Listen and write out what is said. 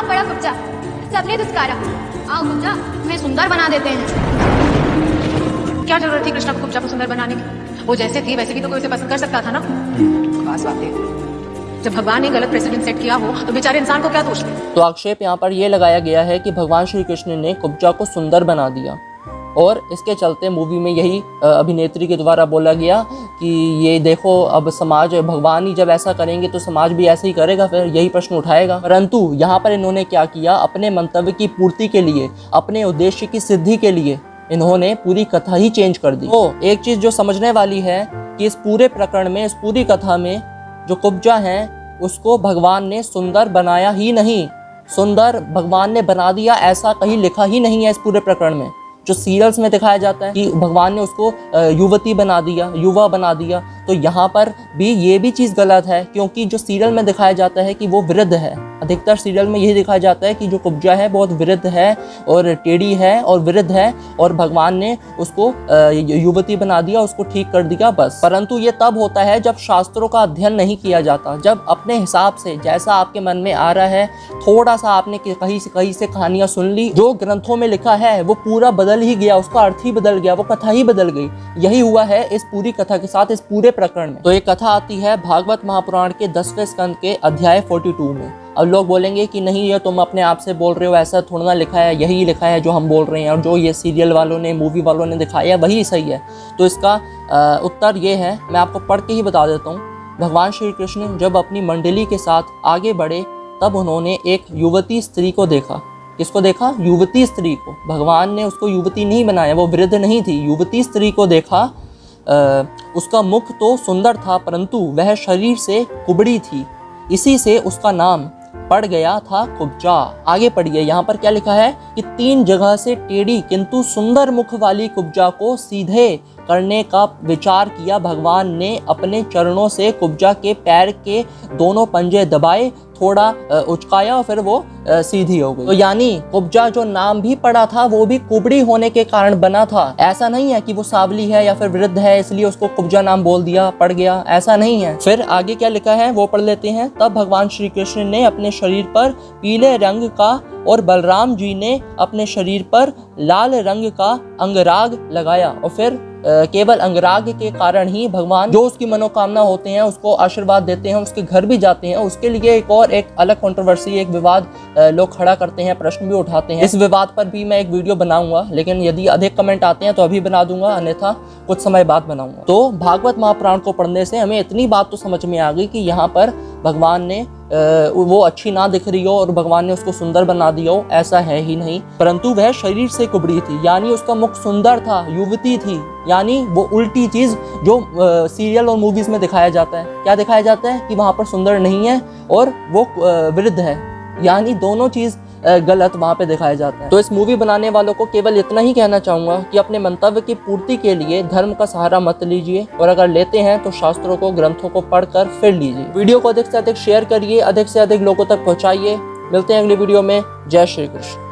आ पड़ा कुब्जा, सबने दुस्कारा। आओ कुब्जा, तुम्हें सुंदर बना देते हैं। क्या जरूरत थी कृष्णा को कुब्जा को सुंदर बनाने की? वो जैसे थी वैसे भी तो कोई उसे पसंद कर सकता था ना। खास बात है, जब भगवान ने गलत प्रेसिडेंट सेट किया हो तो बेचारे इंसान को क्या दोष है? तो आक्षेप यहाँ पर यह लगाया गया है कि भगवान श्री कृष्ण ने कुब्जा को सुंदर बना दिया और इसके चलते मूवी में यही अभिनेत्री के द्वारा बोला गया कि ये देखो अब समाज, भगवान ही जब ऐसा करेंगे तो समाज भी ऐसे ही करेगा, फिर यही प्रश्न उठाएगा। परंतु यहाँ पर इन्होंने क्या किया, अपने मंतव्य की पूर्ति के लिए, अपने उद्देश्य की सिद्धि के लिए इन्होंने पूरी कथा ही चेंज कर दी। तो एक चीज़ जो समझने वाली है कि इस पूरे प्रकरण में, इस पूरी कथा में जो कुब्जा है उसको भगवान ने सुंदर बनाया ही नहीं, सुंदर भगवान ने बना दिया ऐसा कहीं लिखा ही नहीं है इस पूरे प्रकरण में। जो सीरियल्स में दिखाया जाता है कि भगवान ने उसको युवती बना दिया, युवा बना दिया, तो यहाँ पर भी ये भी चीज़ गलत है, क्योंकि जो सीरियल में दिखाया जाता है कि वो वृद्ध है। अधिकतर सीरियल में यही दिखाया जाता है कि जो कुब्जा है बहुत वृद्ध है और टेढ़ी है और वृद्ध है, और भगवान ने उसको युवती बना दिया, उसको ठीक कर दिया बस। परंतु ये तब होता है जब शास्त्रों का अध्ययन नहीं किया जाता, जब अपने हिसाब से जैसा आपके मन में आ रहा है, थोड़ा सा आपने कहीं से कहानियाँ सुन ली, जो ग्रंथों में लिखा है वो पूरा बदल ही गया, उसका अर्थ ही बदल गया, वो कथा ही बदल गई। यही हुआ है इस पूरी कथा के साथ, इस पूरे प्रकरण में। तो एक कथा आती है भागवत महापुराण के 10वें स्कंद के अध्याय 42 में। अब लोग बोलेंगे कि नहीं, ये तुम अपने आप से बोल रहे हो, ऐसा थोड़ा ना लिखा है, यही लिखा है जो हम बोल रहे हैं, और जो ये सीरियल वालों ने, मूवी वालों ने दिखाया वही सही है। तो इसका उत्तर ये है, मैं आपको पढ़ के ही बता देता हूँ। भगवान श्री कृष्ण जब अपनी मंडली के साथ आगे बढ़े तब उन्होंने एक युवती स्त्री को देखा। किसको देखा? युवती स्त्री को। भगवान ने उसको युवती नहीं बनाया, वो वृद्ध नहीं थी, युवती स्त्री को देखा। उसका मुख तो सुंदर था परंतु वह शरीर से कुबड़ी थी, इसी से उसका नाम पड़ गया था कुब्जा। आगे पढ़िए, यहाँ पर क्या लिखा है कि 3 जगह से टेढ़ी किंतु सुंदर मुख वाली कुब्जा को सीधे करने का विचार किया। भगवान ने अपने चरणों से कुब्जा के पैर के दोनों पंजे दबाए, थोड़ा उचकाया और फिर वो सीधी हो गई। तो यानी कुब्जा जो नाम भी पड़ा था वो भी कुबड़ी होने के कारण बना था। ऐसा नहीं है कि वो सांवली है या फिर वृद्ध है इसलिए उसको कुब्जा नाम बोल दिया, पड़ गया, ऐसा नहीं है। फिर आगे क्या लिखा है वो पढ़ लेते हैं। तब भगवान श्री कृष्ण ने अपने शरीर पर पीले रंग का और बलराम जी ने अपने शरीर पर लाल रंग का अंगराग लगाया, और फिर केवल अंगराग के कारण ही भगवान जो उसकी मनोकामना होते हैं उसको आशीर्वाद देते हैं, उसके घर भी जाते हैं। उसके लिए एक अलग कंट्रोवर्सी, एक विवाद लोग खड़ा करते हैं, प्रश्न भी उठाते हैं। इस विवाद पर भी मैं एक वीडियो बनाऊंगा, लेकिन यदि अधिक कमेंट आते हैं तो अभी बना दूंगा, अन्यथा कुछ समय बाद बनाऊंगा। तो भागवत महापुराण को पढ़ने से हमें इतनी बात तो समझ में आ गई कि यहाँ पर भगवान ने वो अच्छी ना दिख रही हो और भगवान ने उसको सुंदर बना दिया हो, ऐसा है ही नहीं। परंतु वह शरीर से कुबड़ी थी, यानी उसका मुख सुंदर था, युवती थी, यानी वो उल्टी चीज जो सीरियल और मूवीज में दिखाया जाता है। क्या दिखाया जाता है कि वहाँ पर सुंदर नहीं है और वो वृद्ध है, यानी दोनों चीज गलत वहाँ पे दिखाया जाता है। तो इस मूवी बनाने वालों को केवल इतना ही कहना चाहूँगा कि अपने मंतव्य की पूर्ति के लिए धर्म का सहारा मत लीजिए, और अगर लेते हैं तो शास्त्रों को, ग्रंथों को पढ़कर फिर लीजिए। वीडियो को अधिक से अधिक शेयर करिए, अधिक से अधिक लोगों तक पहुँचाइए। मिलते हैं अगली वीडियो में। जय श्री कृष्ण।